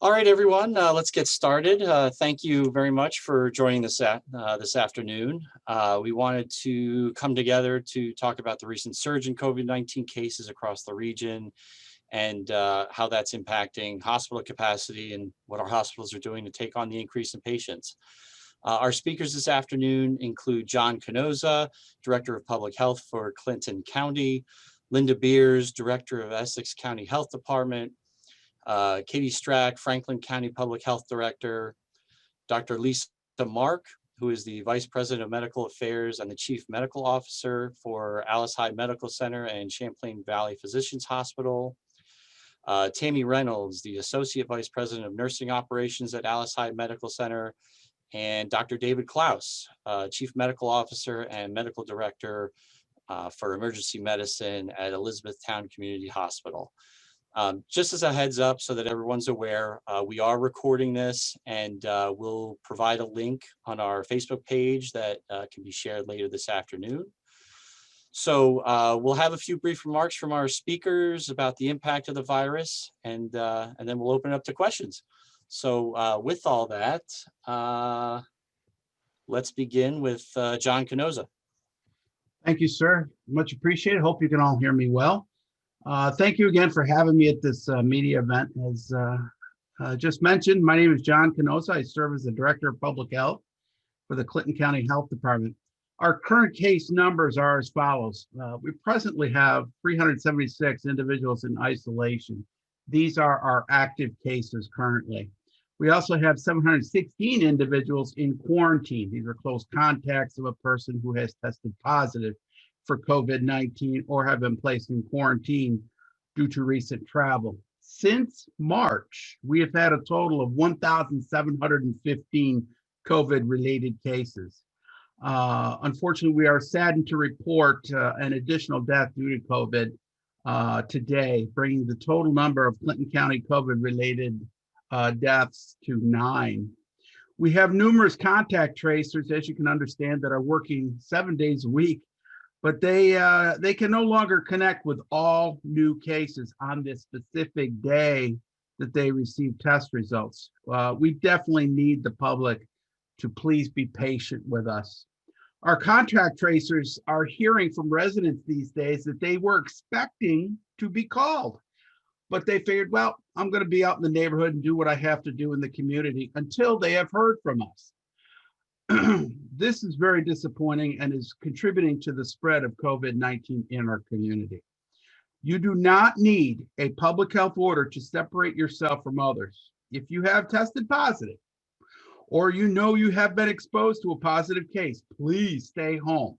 All right, everyone, let's get started. Thank you very much for joining this afternoon. We wanted to come together to talk about the recent surge in COVID-19 cases across the region and how that's impacting hospital capacity and what our hospitals are doing to take on the increase in patients. Our speakers this afternoon include John Canosa, Director of Public Health for Clinton County, Linda Beers, Director of Essex County Health Department, Katie Strack, Franklin County Public Health Director, Dr. Lisa Mark, who is the Vice President of Medical Affairs and the Chief Medical Officer for Hyde Medical Center and Champlain Valley Physicians Hospital, Tammy Reynolds, the Associate Vice President of Nursing Operations at Hyde Medical Center, and Dr. David Klaus, Chief Medical Officer and Medical Director for Emergency Medicine at Elizabethtown Community Hospital. Just as a heads up so that everyone's aware, we are recording this and we'll provide a link on our Facebook page that can be shared later this afternoon. So we'll have a few brief remarks from our speakers about the impact of the virus, and then we'll open it up to questions. So with all that, let's begin with John Canosa. Thank you, sir. Much appreciated. Hope you can all hear me well. Thank you again for having me at this media event. As just mentioned, my name is John Canosa. I serve as the Director of Public Health for the Clinton County Health Department. Our current case numbers are as follows. We presently have 376 individuals in isolation. These are our active cases currently. We also have 716 individuals in quarantine. These are close contacts of a person who has tested positive for COVID-19 or have been placed in quarantine due to recent travel. Since March, we have had a total of 1,715 COVID-related cases. Unfortunately, we are saddened to report an additional death due to COVID today, bringing the total number of Clinton County COVID-related deaths to 9. We have numerous contact tracers, as you can understand, that are working 7 days a week, but they can no longer connect with all new cases on this specific day that they receive test results. We definitely need the public to please be patient with us. Our contact tracers are hearing from residents these days that they were expecting to be called, but they figured, well, I'm going to be out in the neighborhood and do what I have to do in the community until they have heard from us. This is very disappointing and is contributing to the spread of COVID-19 in our community. You do not need a public health order to separate yourself from others. If you have tested positive or you know you have been exposed to a positive case, please stay home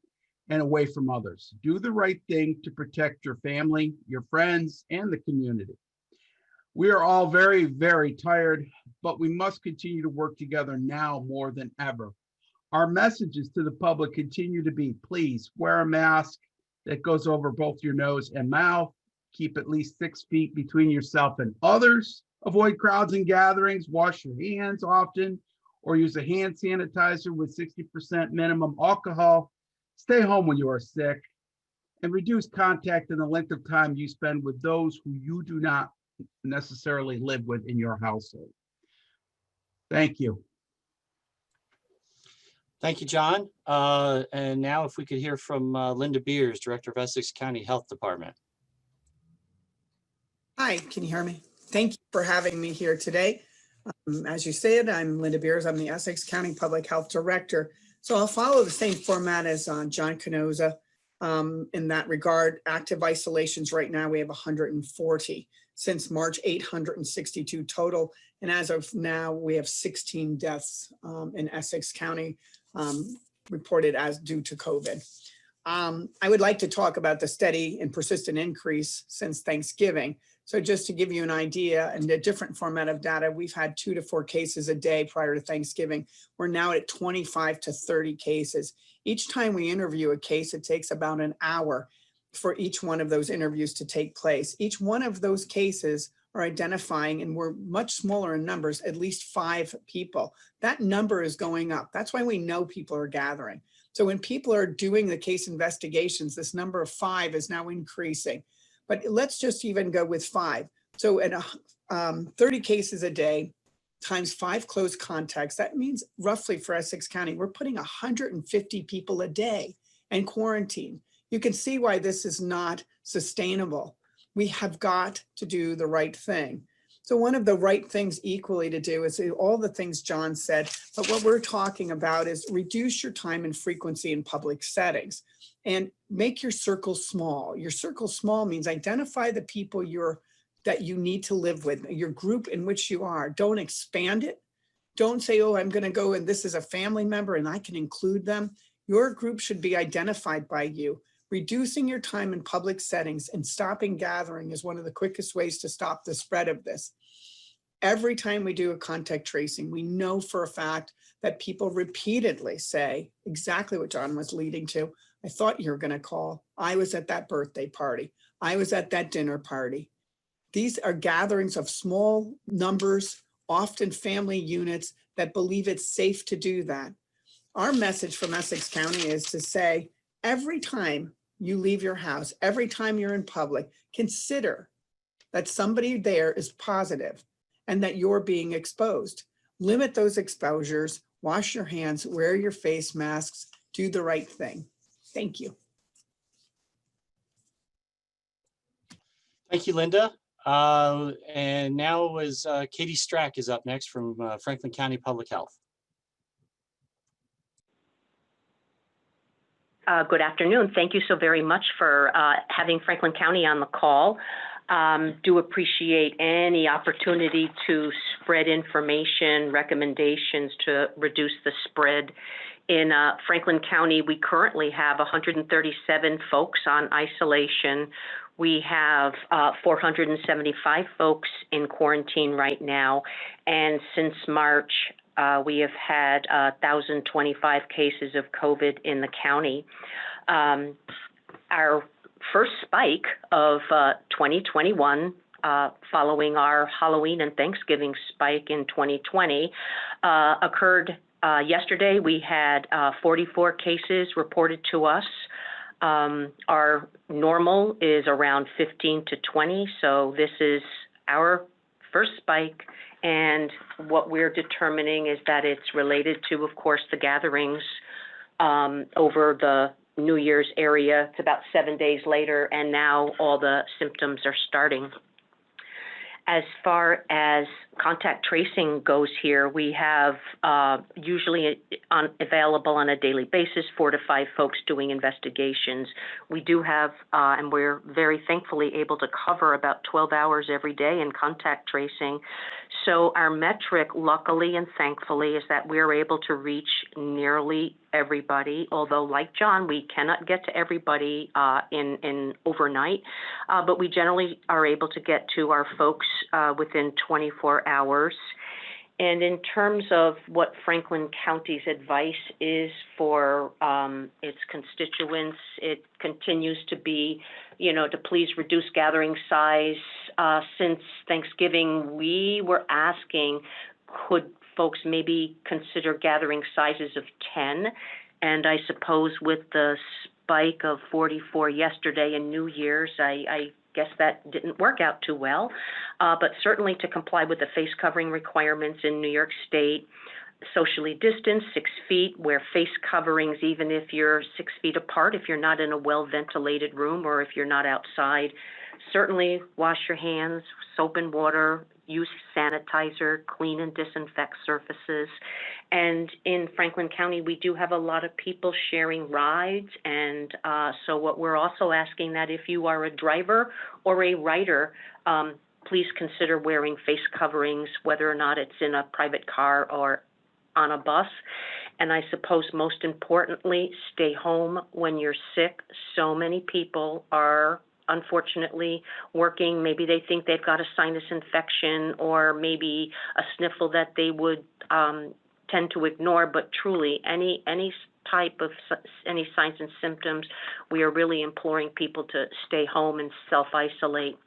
and away from others. Do the right thing to protect your family, your friends, and the community. We are all very, very tired, but we must continue to work together now more than ever. Our messages to the public continue to be, please wear a mask that goes over both your nose and mouth. Keep at least 6 feet between yourself and others. Avoid crowds and gatherings. Wash your hands often or use a hand sanitizer with 60% minimum alcohol. Stay home when you are sick, and reduce contact and the length of time you spend with those who you do not necessarily live with in your household. Thank you. Thank you, John. And now if we could hear from Linda Beers, Director of Essex County Health Department. Hi, can you hear me? Thank you for having me here today. As you said, I'm Linda Beers. I'm the Essex County Public Health Director. So I'll follow the same format as John Canosa in that regard. Active isolations right now, we have 140. Since March, 862 total. And as of now, we have 16 deaths in Essex County reported as due to COVID. I would like to talk about the steady and persistent increase since Thanksgiving. So just to give you an idea and a different format of data, we've had 2 to 4 cases a day prior to Thanksgiving. We're now at 25 to 30 cases. Each time we interview a case, it takes about an hour for each one of those interviews to take place. Each one of those cases are identifying, and we're much smaller in numbers, at least 5 people. That number is going up. That's why we know people are gathering. So when people are doing the case investigations, this number of 5 is now increasing. But let's just even go with 5. So at 30 cases a day times 5 close contacts, that means roughly for Essex County, we're putting 150 people a day in quarantine. You can see why this is not sustainable. We have got to do the right thing. So one of the right things equally to do is all the things John said, but what we're talking about is reduce your time and frequency in public settings and make your circle small. Your circle small means identify the people that you need to live with, your group in which you are. Don't expand it. Don't say, oh, I'm going to go and this is a family member and I can include them. Your group should be identified by you. Reducing your time in public settings and stopping gathering is one of the quickest ways to stop the spread of this. Every time we do a contact tracing, we know for a fact that people repeatedly say exactly what John was leading to. I thought you were going to call. I was at that birthday party. I was at that dinner party. These are gatherings of small numbers, often family units that believe it's safe to do that. Our message from Essex County is to say, every time you leave your house, every time you're in public, consider that somebody there is positive and that you're being exposed. Limit those exposures, wash your hands, wear your face masks, do the right thing. Thank you. Thank you, Linda. And now Katie Strack is up next from Franklin County Public Health. Good afternoon. Thank you so very much for having Franklin County on the call. Do appreciate any opportunity to spread information, recommendations to reduce the spread. In Franklin County, we currently have 137 folks on isolation. We have 475 folks in quarantine right now. And since March, we have had 1,025 cases of COVID in the county. Our first spike of 2021, following our Halloween and Thanksgiving spike in 2020, occurred yesterday. We had 44 cases reported to us. Our normal is around 15 to 20, so this is our first spike. And what we're determining is that it's related to, of course, the gatherings over the New Year's area. It's about 7 days later, and now all the symptoms are starting. As far as contact tracing goes here, we have usually available on a daily basis 4 to 5 folks doing investigations. We do have, and we're very thankfully able to cover about 12 hours every day in contact tracing. So our metric, luckily and thankfully, is that we're able to reach nearly everybody, although like John, we cannot get to everybody in overnight, but we generally are able to get to our folks within 24 hours. And in terms of what Franklin County's advice is for its constituents, it continues to be, to please reduce gathering size. Since Thanksgiving, we were asking, could folks maybe consider gathering sizes of 10? And I suppose with the spike of 44 yesterday and New Year's, I guess that didn't work out too well, but certainly to comply with the face covering requirements in New York State, socially distanced, 6 feet, wear face coverings even if you're 6 feet apart, if you're not in a well-ventilated room or if you're not outside. Certainly wash your hands, soap and water, use sanitizer, clean and disinfect surfaces. And in Franklin County, we do have a lot of people sharing rides. And so what we're also asking that if you are a driver or a rider, please consider wearing face coverings, whether or not it's in a private car or on a bus. And I suppose most importantly, stay home when you're sick. So many people are unfortunately working. Maybe they think they've got a sinus infection or maybe a sniffle that they would tend to ignore, but truly any type of any signs and symptoms, we are really imploring people to stay home and self-isolate.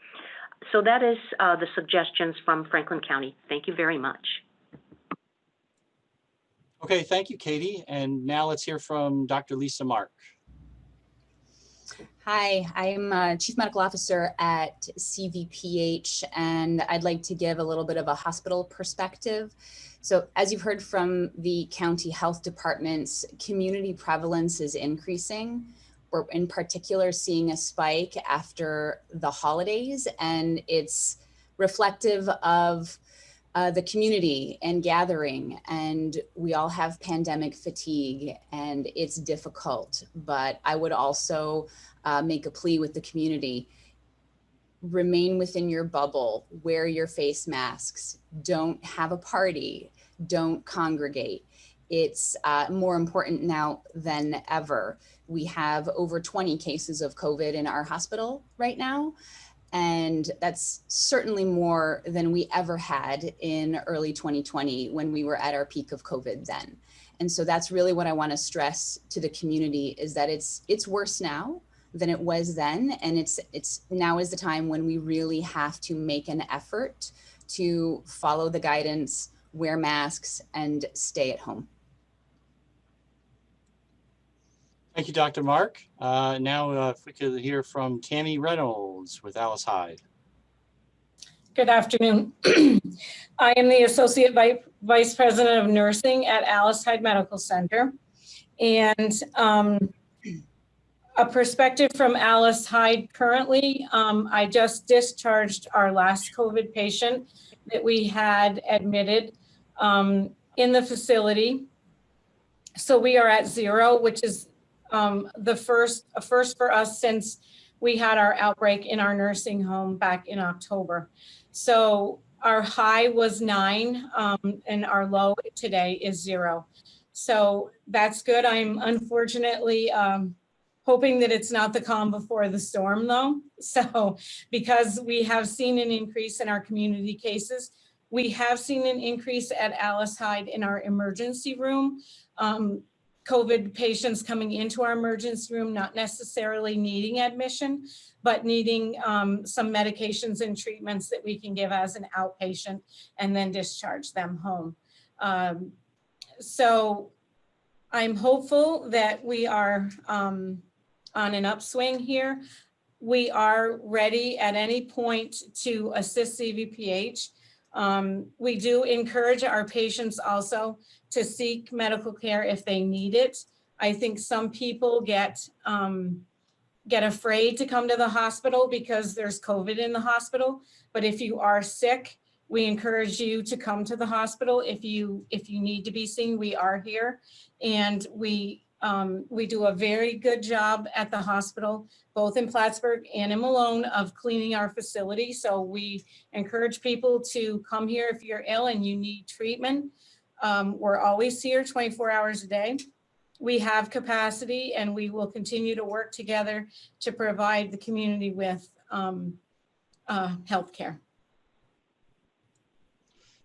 So that is the suggestions from Franklin County. Thank you very much. Okay, thank you, Katie. And now let's hear from Dr. Lisa Mark. Hi, I'm Chief Medical Officer at CVPH, and I'd like to give a little bit of a hospital perspective. So as you've heard from the county health departments, community prevalence is increasing. We're in particular seeing a spike after the holidays, and it's reflective of the community and gathering, and we all have pandemic fatigue, and it's difficult. But I would also make a plea with the community: remain within your bubble, wear your face masks, don't have a party, don't congregate. It's more important now than ever. We have over 20 cases of COVID in our hospital right now. And that's certainly more than we ever had in early 2020 when we were at our peak of COVID then. And so that's really what I want to stress to the community, is that it's worse now than it was then. And it's now is the time when we really have to make an effort to follow the guidance, wear masks, and stay at home. Thank you, Dr. Mark. Now, if we could hear from Tammy Reynolds with Alice Hyde. Good afternoon. I am the Associate Vice President of Nursing at Alice Hyde Medical Center. And a perspective from Alice Hyde currently, I just discharged our last COVID patient that we had admitted in the facility. So we are at 0, which is a first for us since we had our outbreak in our nursing home back in October. So our high was 9 and our low today is 0. So that's good. I'm unfortunately hoping that it's not the calm before the storm though. So because we have seen an increase in our community cases, we have seen an increase at Alice Hyde in our emergency room. COVID patients coming into our emergency room, not necessarily needing admission, but needing some medications and treatments that we can give as an outpatient and then discharge them home. So I'm hopeful that we are on an upswing here. We are ready at any point to assist CVPH. We do encourage our patients also to seek medical care if they need it. I think some people get afraid to come to the hospital because there's COVID in the hospital. But if you are sick, we encourage you to come to the hospital. If you need to be seen, we are here. And we do a very good job at the hospital, both in Plattsburgh and in Malone, of cleaning our facility. So we encourage people to come here if you're ill and you need treatment. We're always here 24 hours a day. We have capacity, and we will continue to work together to provide the community with health care.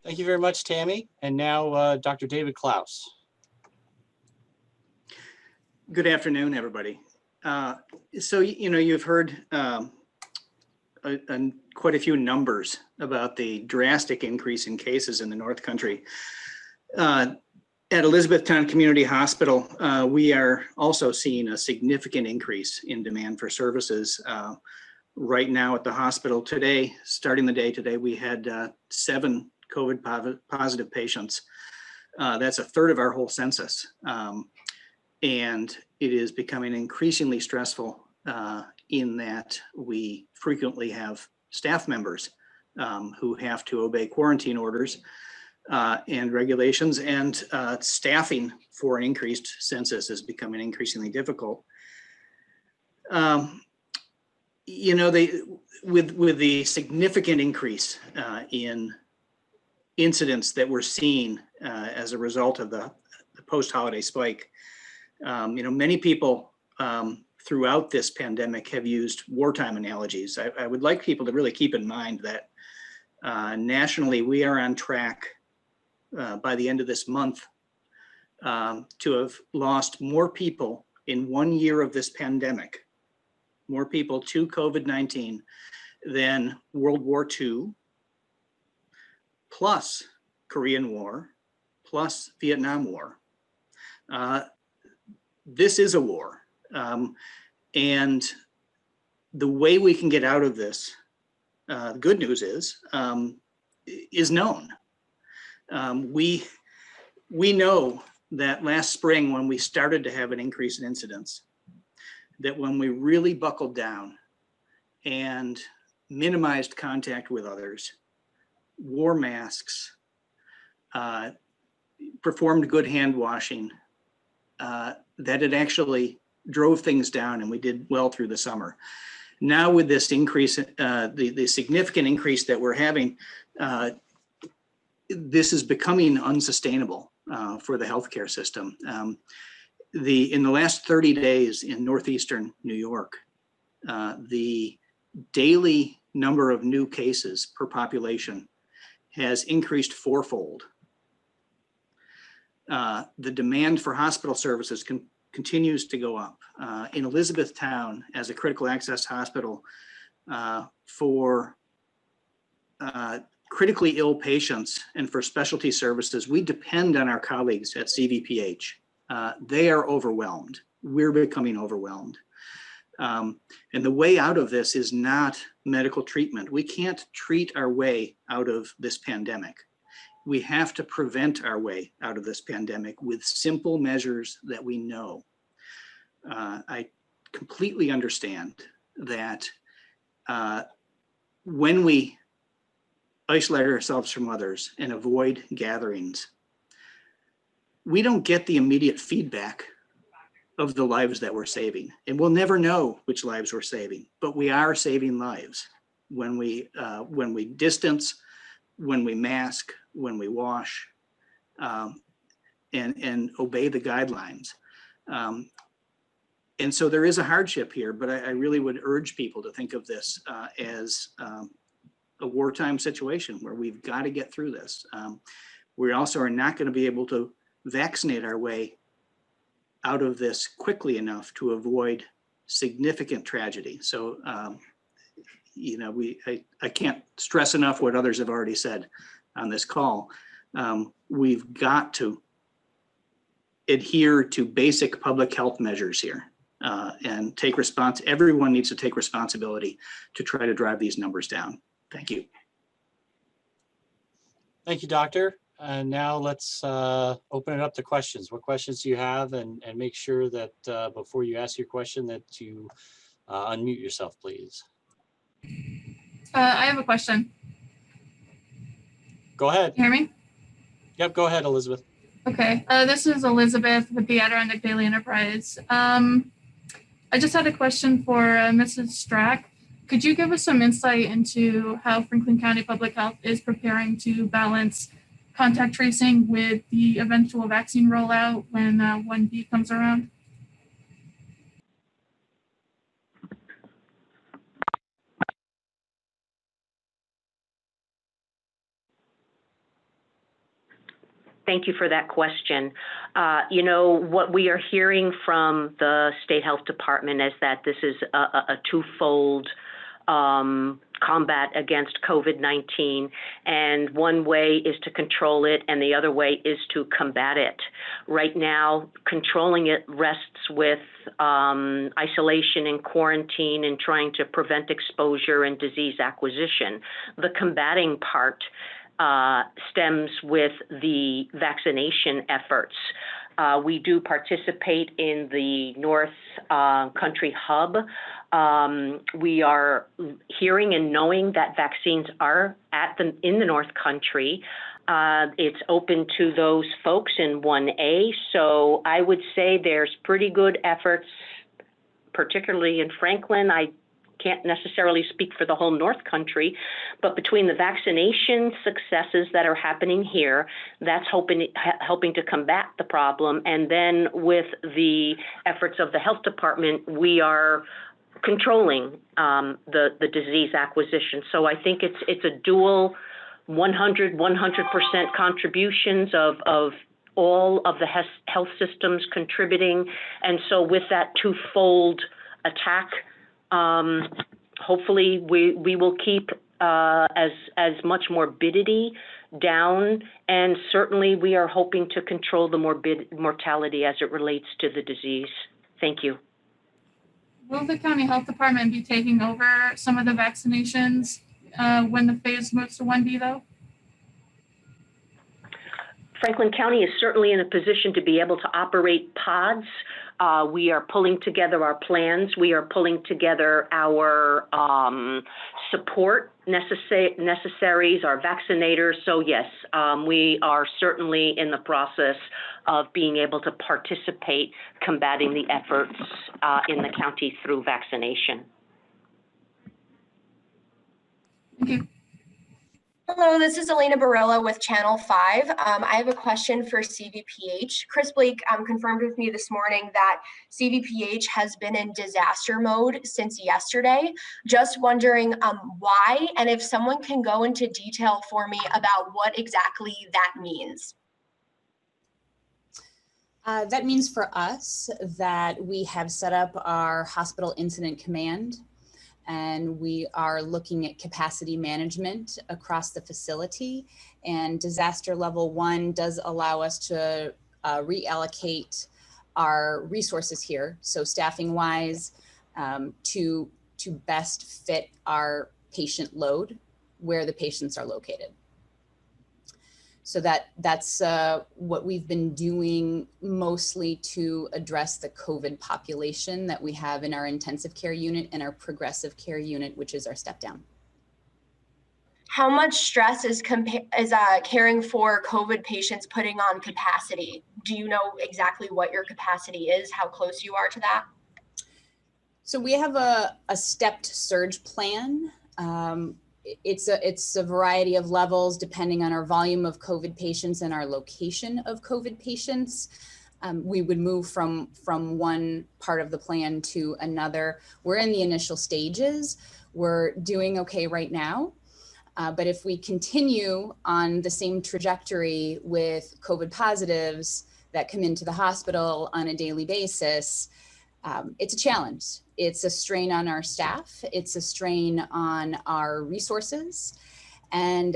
Thank you very much, Tammy. And now Dr. David Klaus. Good afternoon, everybody. So, you've heard quite a few numbers about the drastic increase in cases in the North Country. At Elizabethtown Community Hospital, we are also seeing a significant increase in demand for services. Right now at the hospital today, starting the day today, we had 7 COVID positive patients. That's a third of our whole census. And it is becoming increasingly stressful in that we frequently have staff members who have to obey quarantine orders and regulations, and staffing for an increased census is becoming increasingly difficult. With the significant increase in incidents that we're seeing as a result of the post-holiday spike, many people throughout this pandemic have used wartime analogies. I would like people to really keep in mind that nationally we are on track by the end of this month to have lost more people in 1 year of this pandemic, more people to COVID-19 than World War II, plus Korean War, plus Vietnam War. This is a war. And the way we can get out of this, the good news is known. We know that last spring, when we started to have an increase in incidence, that when we really buckled down and minimized contact with others, wore masks, performed good hand washing, that it actually drove things down, and we did well through the summer. Now with this increase, the significant increase that we're having, this is becoming unsustainable for the healthcare system. In the last 30 days in northeastern New York, the daily number of new cases per population has increased fourfold. The demand for hospital services continues to go up. In Elizabethtown, as a critical access hospital for critically ill patients and for specialty services, we depend on our colleagues at CVPH. They are overwhelmed. We're becoming overwhelmed. And the way out of this is not medical treatment. We can't treat our way out of this pandemic. We have to prevent our way out of this pandemic with simple measures that we know. I completely understand that when we isolate ourselves from others and avoid gatherings, we don't get the immediate feedback of the lives that we're saving. And we'll never know which lives we're saving, but we are saving lives when we distance, when we mask, when we wash, and obey the guidelines. And so there is a hardship here, but I really would urge people to think of this as a wartime situation where we've got to get through this. We also are not going to be able to vaccinate our way out of this quickly enough to avoid significant tragedy. So, I can't stress enough what others have already said on this call. We've got to adhere to basic public health measures here and take everyone needs to take responsibility to try to drive these numbers down. Thank you. Thank you, Doctor. And now let's open it up to questions. What questions do you have? And make sure that before you ask your question that you unmute yourself, please. I have a question. Go ahead. Can you hear me? Yep, go ahead, Elizabeth. Okay, this is Elizabeth with the Adirondack Daily Enterprise. I just had a question for Mrs. Strack. Could you give us some insight into how Franklin County Public Health is preparing to balance contact tracing with the eventual vaccine rollout when 1B comes around? Thank you for that question. What we are hearing from the State Health Department is that this is a twofold combat against COVID-19, and one way is to control it and the other way is to combat it. Right now, controlling it rests with isolation and quarantine and trying to prevent exposure and disease acquisition. The combating part stems with the vaccination efforts. We do participate in the North Country Hub. We are hearing and knowing that vaccines are in the North Country. It's open to those folks in 1A. So I would say there's pretty good efforts, particularly in Franklin. I can't necessarily speak for the whole North Country, but between the vaccination successes that are happening here, that's helping to combat the problem. And then with the efforts of the health department, we are controlling the disease acquisition. So I think it's a dual 100% contributions of all of the health systems contributing. And so with that twofold attack, hopefully we will keep as much morbidity down, and certainly we are hoping to control the mortality as it relates to the disease. Thank you. will the county health department be taking over some of the vaccinations when the phase moves to 1B though? Franklin County is certainly in a position to be able to operate pods. We are pulling together our plans. We are pulling together our support necessaries, our vaccinators. So yes, we are certainly in the process of being able to participate combating the efforts in the county through vaccination. Thank you. Hello, this is Elena Barilla with Channel 5. I have a question for CVPH. Chris Blake confirmed with me this morning that CVPH has been in disaster mode since yesterday. Just wondering why, and if someone can go into detail for me about what exactly that means. That means for us that we have set up our hospital incident command, and we are looking at capacity management across the facility. And disaster level 1 does allow us to reallocate our resources here, so staffing wise, to best fit our patient load where the patients are located. So that's what we've been doing mostly to address the COVID population that we have in our intensive care unit and our progressive care unit, which is our step down. How much stress is caring for COVID patients putting on capacity? Do you know exactly what your capacity is, how close you are to that? So we have a stepped surge plan. It's a variety of levels depending on our volume of COVID patients and our location of COVID patients. We would move from one part of the plan to another. We're in the initial stages. We're doing okay right now. But if we continue on the same trajectory with COVID positives that come into the hospital on a daily basis, it's a challenge. It's a strain on our staff. It's a strain on our resources. And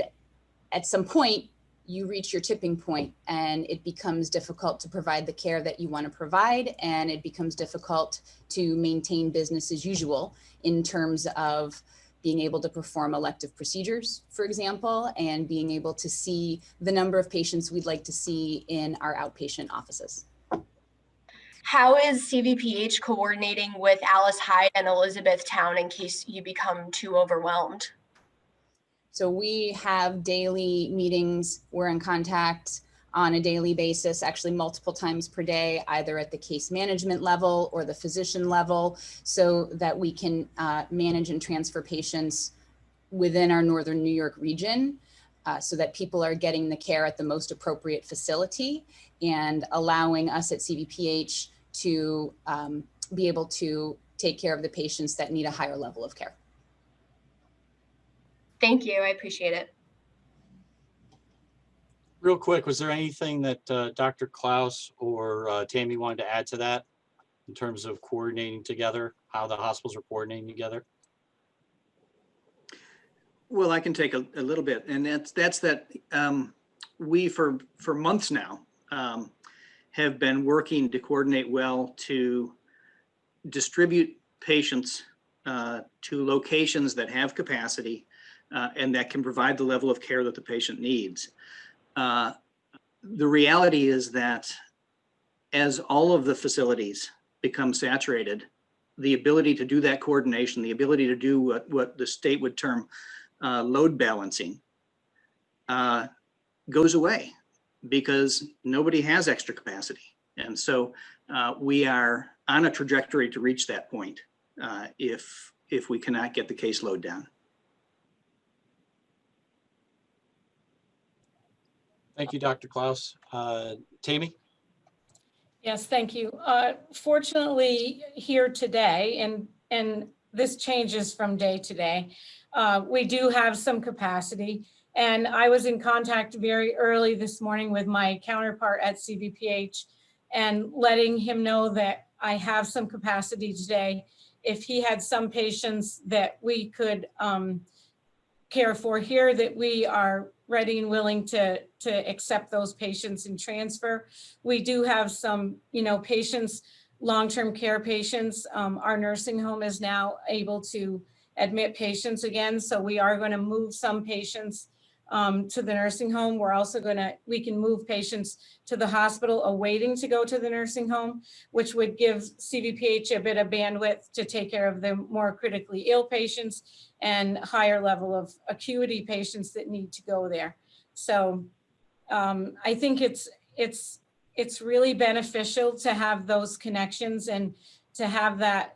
at some point, you reach your tipping point and it becomes difficult to provide the care that you want to provide. And it becomes difficult to maintain business as usual in terms of being able to perform elective procedures, for example, and being able to see the number of patients we'd like to see in our outpatient offices. How is CVPH coordinating with Alice, Hyde, and Elizabethtown in case you become too overwhelmed? So we have daily meetings. We're in contact on a daily basis, actually multiple times per day, either at the case management level or the physician level, so that we can manage and transfer patients within our Northern New York region, so that people are getting the care at the most appropriate facility and allowing us at CVPH to be able to take care of the patients that need a higher level of care. Thank you, I appreciate it. Real quick, was there anything that Dr. Klaus or Tammy wanted to add to that in terms of coordinating together, how the hospitals are coordinating together? Well, I can take a little bit, and that's that we for months now have been working to coordinate well to distribute patients to locations that have capacity and that can provide the level of care that the patient needs. The reality is that as all of the facilities become saturated, the ability to do that coordination, the ability to do what the state would term load balancing goes away because nobody has extra capacity. And so we are on a trajectory to reach that point if we cannot get the caseload down. Thank you, Dr. Klaus. Tammy? Yes, thank you. Fortunately, here today, and this changes from day to day, we do have some capacity. And I was in contact very early this morning with my counterpart at CVPH and letting him know that I have some capacity today. If he had some patients that we could care for here, that we are ready and willing to accept those patients and transfer. We do have some, patients long-term care patients. Our nursing home is now able to admit patients again. So we are going to move some patients to the nursing home. We're also we can move patients to the hospital awaiting to go to the nursing home, which would give CVPH a bit of bandwidth to take care of the more critically ill patients and higher level of acuity patients that need to go there. So I think it's really beneficial to have those connections and to have that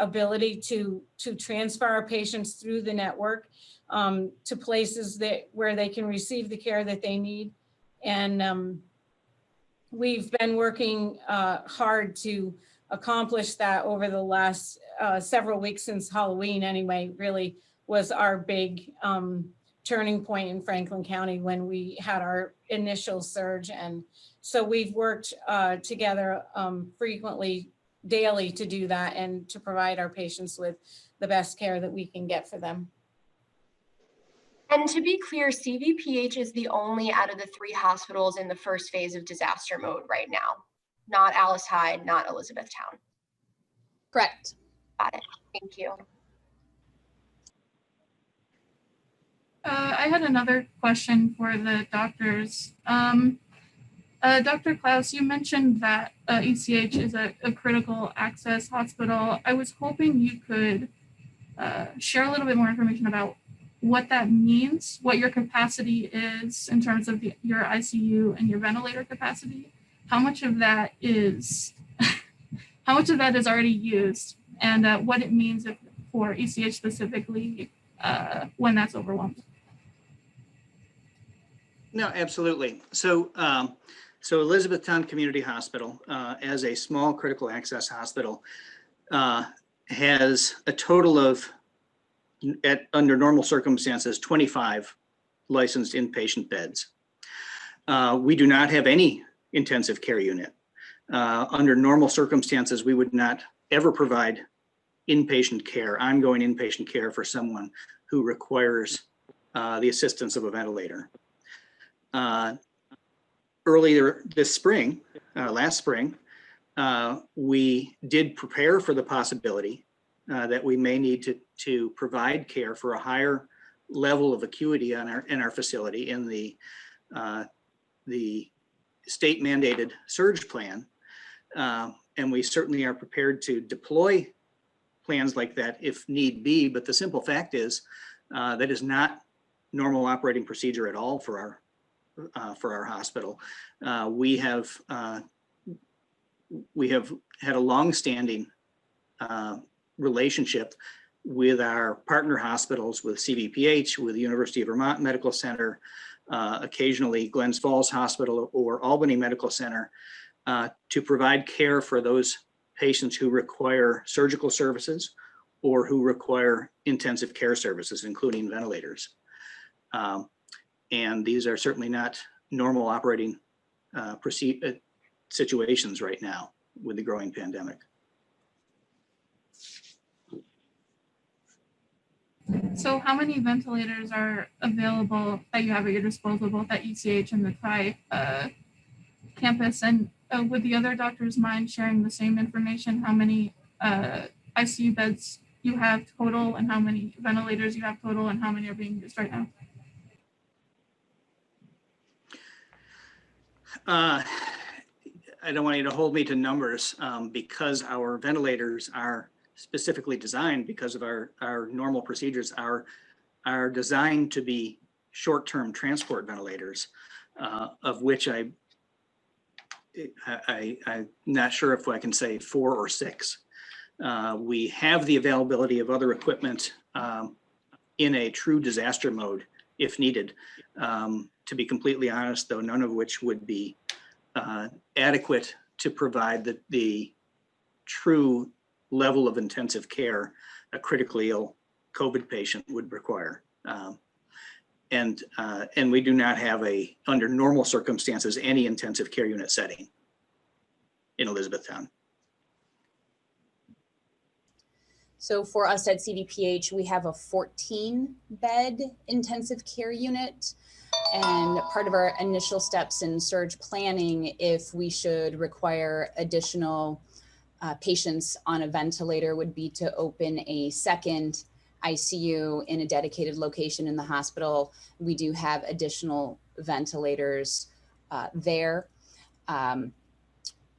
ability to transfer our patients through the network to places where they can receive the care that they need. And we've been working hard to accomplish that over the last several weeks since Halloween anyway. Really was our big turning point in Franklin County when we had our initial surge. And so we've worked together frequently, daily, to do that and to provide our patients with the best care that we can get for them. And to be clear, CVPH is the only out of the 3 hospitals in the first phase of disaster mode right now. Not Alice Hyde, not Elizabethtown. Correct. Got it. Thank you. I had another question for the doctors. Dr. Klaus, you mentioned that ECH is a critical access hospital. I was hoping you could share a little bit more information about what that means, what your capacity is in terms of your ICU and your ventilator capacity. How much of that is already used, and what it means for ECH specifically when that's overwhelmed. No, absolutely. So Elizabethtown Community Hospital, as a small critical access hospital, has a total of, under normal circumstances, 25 licensed inpatient beds. We do not have any intensive care unit. Under normal circumstances, we would not ever provide inpatient care, ongoing inpatient care for someone who requires the assistance of a ventilator. Earlier this spring, last spring, we did prepare for the possibility that we may need to provide care for a higher level of acuity in our facility in the state mandated surge plan. And we certainly are prepared to deploy plans like that if need be, but the simple fact is that is not normal operating procedure at all for our hospital. We have had a long-standing relationship with our partner hospitals, with CVPH, with the University of Vermont Medical Center, occasionally Glens Falls Hospital or Albany Medical Center, to provide care for those patients who require surgical services or who require intensive care services, including ventilators. And these are certainly not normal operating situations right now with the growing pandemic. So how many ventilators are available that you have at your disposal, both at ECH and the Tri campus? And would the other doctors mind sharing the same information, how many ICU beds you have total and how many ventilators you have total and how many are being used right now? I don't want you to hold me to numbers because our ventilators are specifically designed, because of our normal procedures, are designed to be short-term transport ventilators, of which I'm not sure if I can say 4 or 6. We have the availability of other equipment in a true disaster mode if needed. To be completely honest, though, none of which would be adequate to provide the true level of intensive care a critically ill COVID patient would require. And we do not have under normal circumstances, any intensive care unit setting in Elizabethtown. So for us at CVPH, we have a 14-bed intensive care unit. And part of our initial steps in surge planning, if we should require additional patients on a ventilator would be to open a second ICU in a dedicated location in the hospital. We do have additional ventilators there.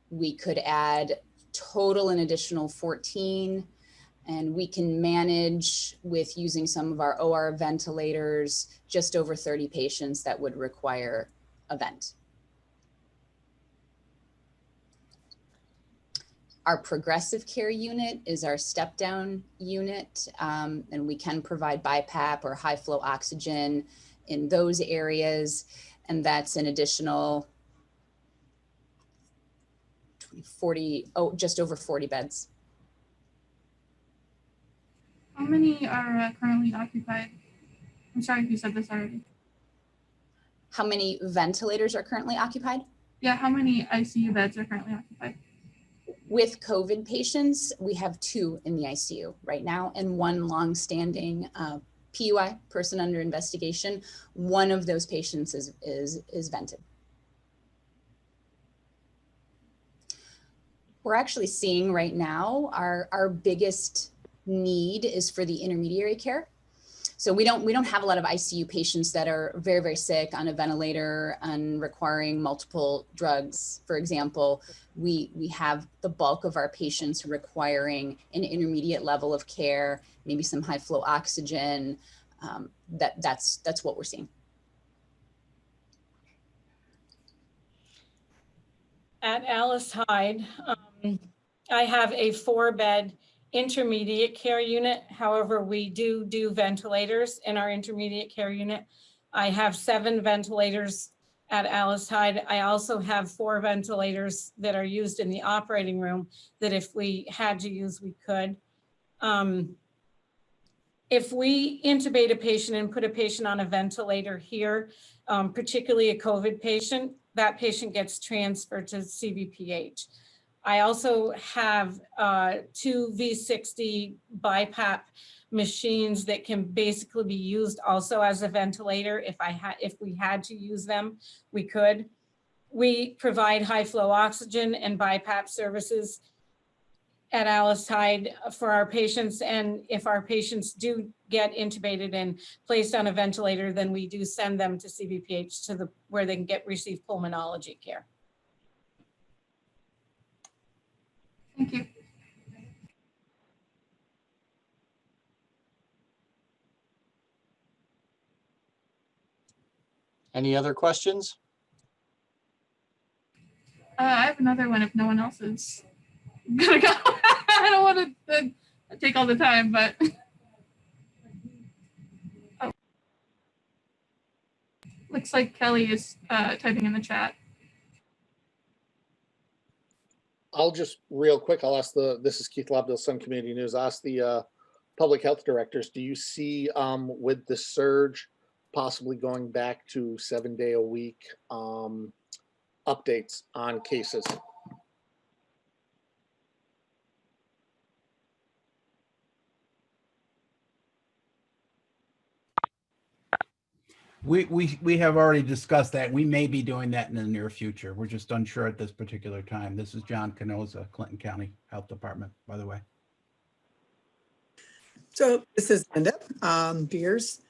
We could add total an additional 14, and we can manage with using some of our OR ventilators, just over 30 patients that would require a vent. Our progressive care unit is our step down unit, and we can provide BiPAP or high flow oxygen in those areas. And that's an additional just over 40 beds. How many are currently occupied? I'm sorry if you said this already. How many ventilators are currently occupied? Yeah, how many ICU beds are currently occupied? With COVID patients, we have 2 in the ICU right now and 1 long-standing PUI, person under investigation. One of those patients is vented. We're actually seeing right now our biggest need is for the intermediary care. So we don't have a lot of ICU patients that are very, very sick on a ventilator and requiring multiple drugs. For example, we have the bulk of our patients requiring an intermediate level of care, maybe some high flow oxygen. That's what we're seeing. At Alice Hyde, I have a 4-bed intermediate care unit. However, we do ventilators in our intermediate care unit. I have 7 ventilators at Alice Hyde. I also have 4 ventilators that are used in the operating room that if we had to use, we could. If we intubate a patient and put a patient on a ventilator here, particularly a COVID patient, that patient gets transferred to CVPH. I also have 2 V60 BiPAP machines that can basically be used also as a ventilator. If we had to use them, we could. We provide high flow oxygen and BiPAP services at Alice Hyde for our patients. And if our patients do get intubated and placed on a ventilator, then we do send them to CVPH where they can receive pulmonology care. Thank you. Any other questions? I have another one if no one else is gonna go. I don't want to take all the time, but oh. Looks like Kelly is typing in the chat. I'll just real quick, I'll ask this is Keith Lobdell, Sun Community News. I'll ask the public health directors, do you see with the surge possibly going back to 7-day-a-week updates on cases? We have already discussed that. We may be doing that in the near future. We're just unsure at this particular time. This is John Canosa, Clinton County Health Department, by the way. So this is Linda Beers.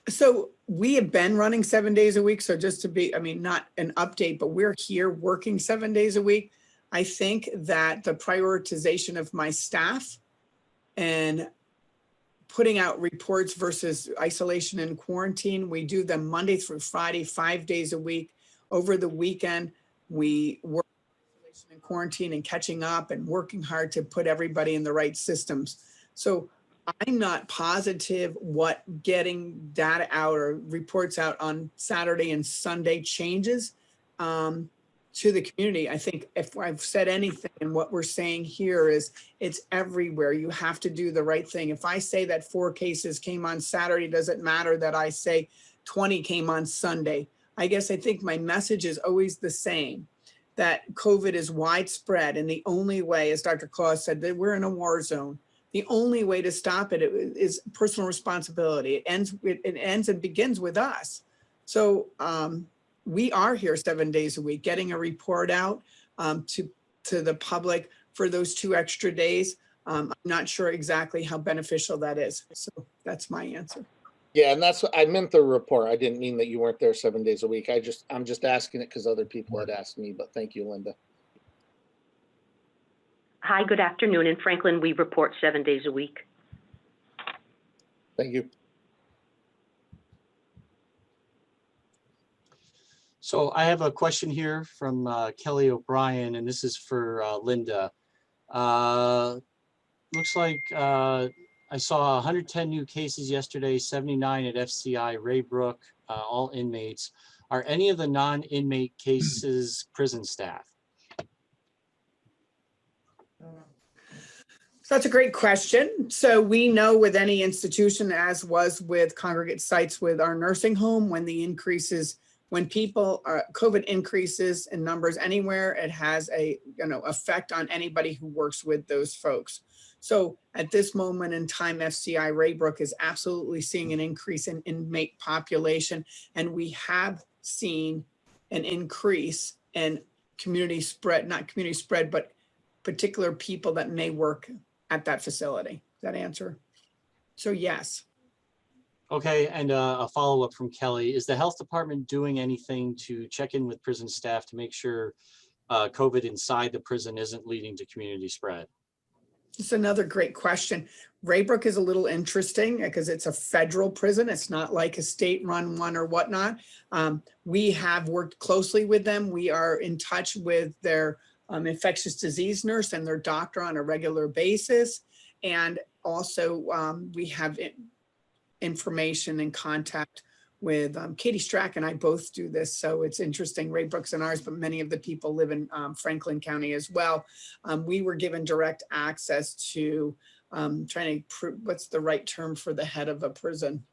So we have been running 7 days a week. So just to be, I mean, not an update, but we're here working 7 days a week. I think that the prioritization of my staff and putting out reports versus isolation and quarantine, we do them Monday through Friday, 5 days a week. Over the weekend, we work isolation and quarantine and catching up and working hard to put everybody in the right systems. So I'm not positive what getting data out or reports out on Saturday and Sunday changes to the community. I think if I've said anything, and what we're saying here is it's everywhere. You have to do the right thing. If I say that 4 cases came on Saturday, does it matter that I say 20 came on Sunday? I guess I think my message is always the same, that COVID is widespread. And the only way, as Dr. Klaus said, that we're in a war zone. The only way to stop it is personal responsibility. It ends and begins with us. So we are here 7 days a week, getting a report out to the public for those 2 extra days. I'm not sure exactly how beneficial that is. So that's my answer. Yeah, and that's what I meant the report. I didn't mean that you weren't there 7 days a week. I'm just asking it because other people had asked me, but thank you, Linda. Hi, good afternoon. In Franklin, we report 7 days a week. Thank you. So I have a question here from Kelly O'Brien, and this is for Linda. Looks like I saw 110 new cases yesterday, 79 at FCI Raybrook, all inmates. Are any of the non-inmate cases prison staff? So that's a great question. So we know with any institution, as was with congregate sites with our nursing home, when the increases, when people COVID increases in numbers anywhere, it has a effect on anybody who works with those folks. So at this moment in time, FCI Raybrook is absolutely seeing an increase in inmate population, and we have seen an increase in community spread, not community spread, but particular people that may work at that facility. Does that answer? So yes. Okay, and a follow-up from Kelly. Is the health department doing anything to check in with prison staff to make sure COVID inside the prison isn't leading to community spread? It's another great question. Raybrook is a little interesting because it's a federal prison. It's not like a state-run one or whatnot. We have worked closely with them. We are in touch with their infectious disease nurse and their doctor on a regular basis. And also we have information and contact with Katie Strack and I both do this. So it's interesting, Raybrook's and ours, but many of the people live in Franklin County as well. We were given direct access to trying to prove, what's the right term for the head of a prison?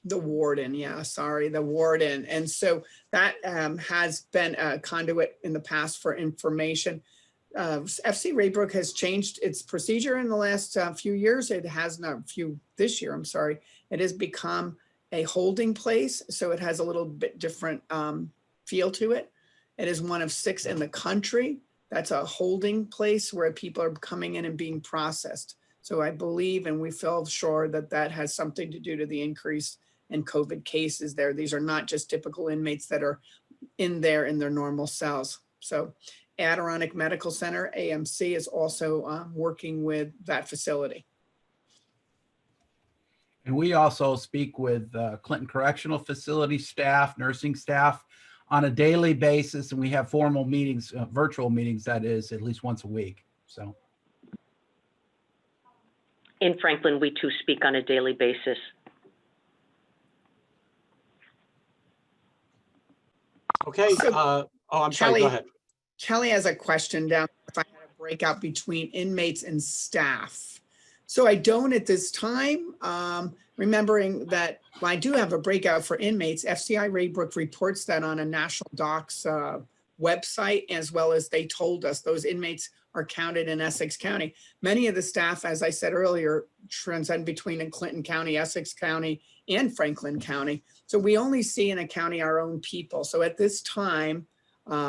The warden, yeah, sorry, the warden. And so that has been a conduit in the past for information. FC Raybrook has changed its procedure in the last few years. It has not this year, I'm sorry. It has become a holding place. So it has a little bit different feel to it. It is one of 6 in the country. That's a holding place where people are coming in and being processed. So I believe, and we feel sure that that has something to do to the increase in COVID cases there. These are not just typical inmates that are in their normal cells. So Adirondack Medical Center, AMC, is also working with that facility. And we also speak with Clinton Correctional Facility staff, nursing staff on a daily basis. And we have formal meetings, virtual meetings, that is, at least once a week. So In Franklin, we too speak on a daily basis. Okay, So, I'm sorry, Kelly, go ahead. Kelly has a question down if I had a breakout between inmates and staff. So I don't at this time, remembering that I do have a breakout for inmates. FCI Raybrook reports that on a national docs website, as well as they told us those inmates are counted in Essex County. Many of the staff, as I said earlier, transcend between in Clinton County, Essex County, and Franklin County. So we only see in a county our own people. So at this time,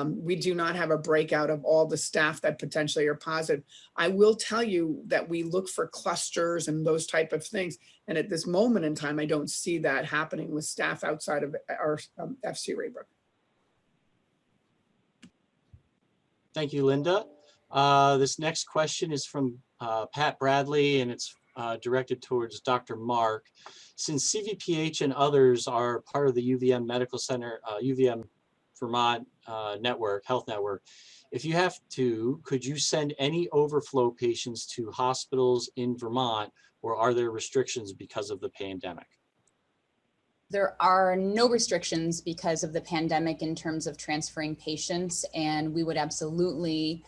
we do not have a breakout of all the staff that potentially are positive. I will tell you that we look for clusters and those type of things. And at this moment in time, I don't see that happening with staff outside of our FC Raybrook. Thank you, Linda. This next question is from Pat Bradley, and it's directed towards Dr. Mark. Since CVPH and others are part of the UVM Medical Center, UVM Vermont health network, if you have to, could you send any overflow patients to hospitals in Vermont, or are there restrictions because of the pandemic? There are no restrictions because of the pandemic in terms of transferring patients, and we would absolutely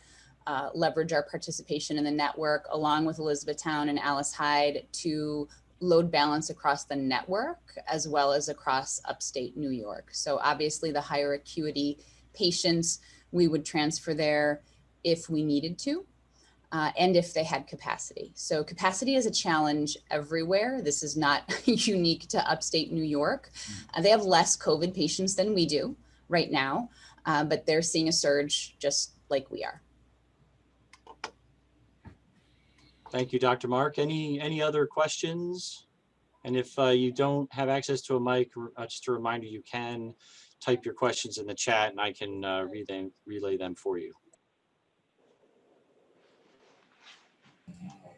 leverage our participation in the network along with Elizabethtown and Alice Hyde to load balance across the network as well as across upstate New York. So obviously the higher acuity patients we would transfer there if we needed to and if they had capacity. So capacity is a challenge everywhere. This is not unique to upstate New York. They have less COVID patients than we do right now, but they're seeing a surge just like we are. Thank you, Dr. Mark. Any other questions? And if you don't have access to a mic, just a reminder, you can type your questions in the chat and I can relay them for you.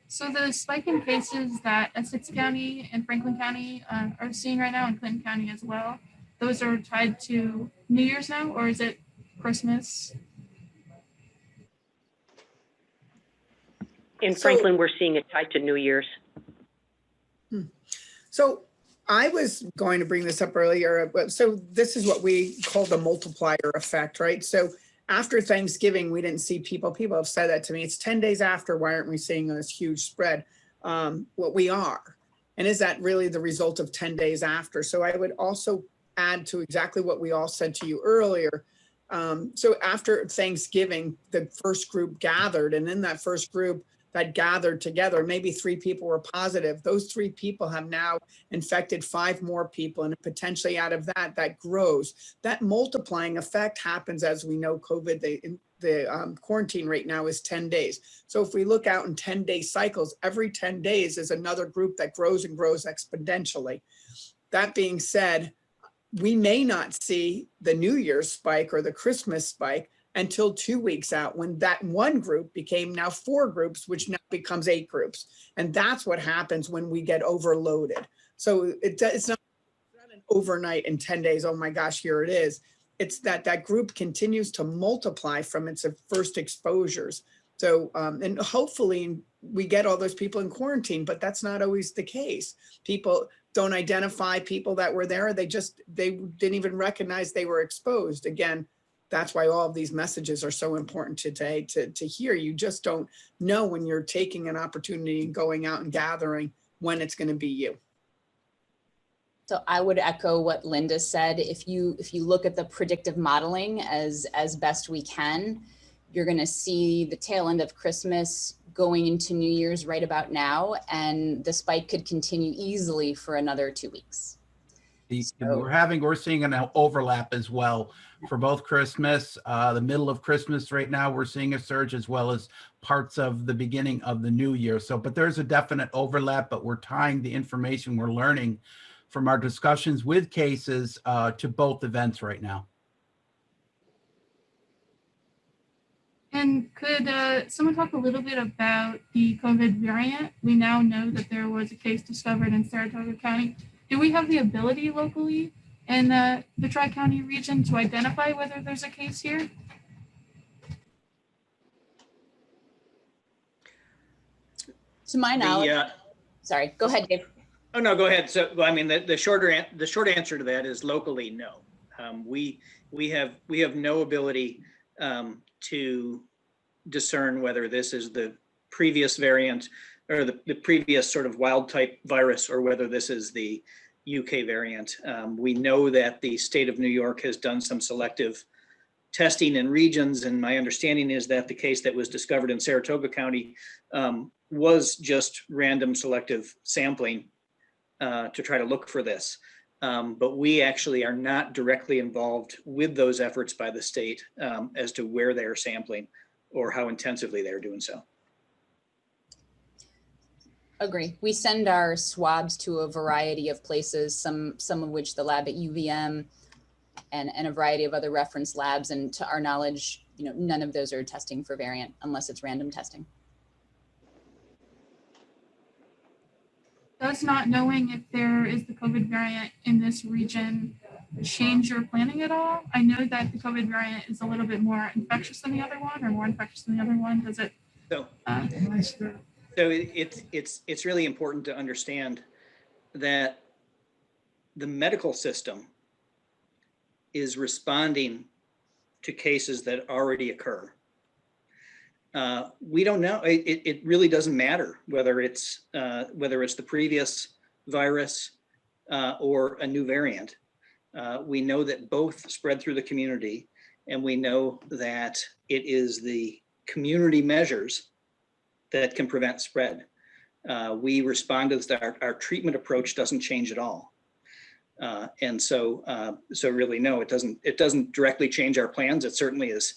So the spike in cases that Essex County and Franklin County are seeing right now, and Clinton County as well, those are tied to New Year's now, or is it Christmas? In So- Franklin, we're seeing it tied to New Year's. So I was going to bring this up earlier, but so this is what we call the multiplier effect, right? So after Thanksgiving, we didn't see people. People have said that to me. It's 10 days after. Why aren't we seeing this huge spread? What we are. And is that really the result of 10 days after? So I would also add to exactly what we all said to you earlier. So after Thanksgiving, the first group gathered, and in that first group that gathered together, maybe 3 people were positive. Those 3 people have now infected 5 more people, and potentially out of that grows. That multiplying effect happens, as we know. COVID, the quarantine rate now is 10 days. So if we look out in 10-day cycles, every 10 days is another group that grows and grows exponentially. That being said, we may not see the New Year's spike or the Christmas spike until 2 weeks out, when that one group became now 4 groups, which now becomes 8 groups. And that's what happens when we get overloaded. So it's not an overnight in 10 days, oh my gosh, here it is. It's that group continues to multiply from its first exposures. So, and hopefully we get all those people in quarantine, but that's not always the case. People don't identify people that were there. They didn't even recognize they were exposed. Again, that's why all of these messages are so important today to hear. You just don't know when you're taking an opportunity and going out and gathering when it's going to be you. So I would echo what Linda said. If you look at the predictive modeling as best we can, you're going to see the tail end of Christmas going into New Year's right about now, and the spike could continue easily for another 2 weeks. We're seeing an overlap as well for both Christmas, the middle of Christmas right now, we're seeing a surge, as well as parts of the beginning of the new year. So, but there's a definite overlap, but we're tying the information we're learning from our discussions with cases to both events right now. And could someone talk a little bit about the COVID variant? We now know that there was a case discovered in Saratoga County. Do we have the ability locally in the Tri-County region to identify whether there's a case here? To my knowledge, sorry, go ahead, Dave. Oh, no, go ahead. So, I mean, the short answer to that is locally, no. We have no ability to discern whether this is the previous variant or the previous sort of wild type virus, or whether this is the UK variant. We know that the state of New York has done some selective testing in regions, and my understanding is that the case that was discovered in Saratoga County was just random selective sampling to try to look for this. But we actually are not directly involved with those efforts by the state as to where they're sampling or how intensively they're doing so. Agree. We send our swabs to a variety of places, some of which the lab at UVM and a variety of other reference labs. And to our knowledge, none of those are testing for variant unless it's random testing. Does not knowing if there is the COVID variant in this region change your planning at all? I know that the COVID variant is a little bit more infectious than the other one, or more infectious than the other one. Does it? So it's really important to understand that the medical system is responding to cases that already occur. We don't know. It really doesn't matter whether it's the previous virus or a new variant. We know that both spread through the community, and we know that it is the community measures that can prevent spread. We responded that our treatment approach doesn't change at all. And so really, no, it doesn't directly change our plans. It certainly is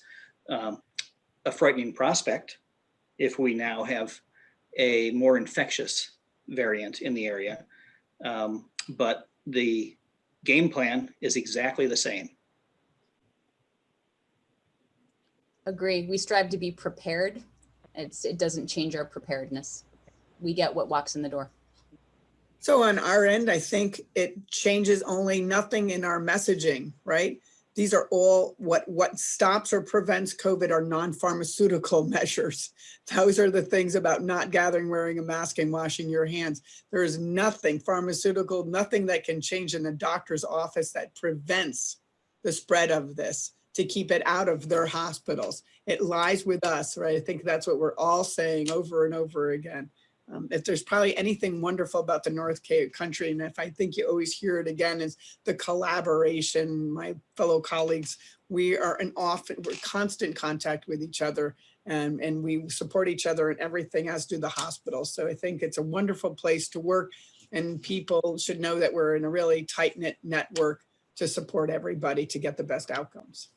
a frightening prospect if we now have a more infectious variant in the area. But the game plan is exactly the same. Agree. We strive to be prepared. It doesn't change our preparedness. We get what walks in the door. So on our end, I think it changes only nothing in our messaging, right? These are all what stops or prevents COVID are non-pharmaceutical measures. Those are the things about not gathering, wearing a mask, and washing your hands. There is nothing pharmaceutical, nothing that can change in the doctor's office that prevents the spread of this to keep it out of their hospitals. It lies with us, right? I think that's what we're all saying over and over again. If there's probably anything wonderful about the North Country, and if I think you always hear it again, is the collaboration. My fellow colleagues, we are we're constant contact with each other, and we support each other in everything, as do the hospitals. So I think it's a wonderful place to work, and people should know that we're in a really tight-knit network to support everybody to get the best outcomes.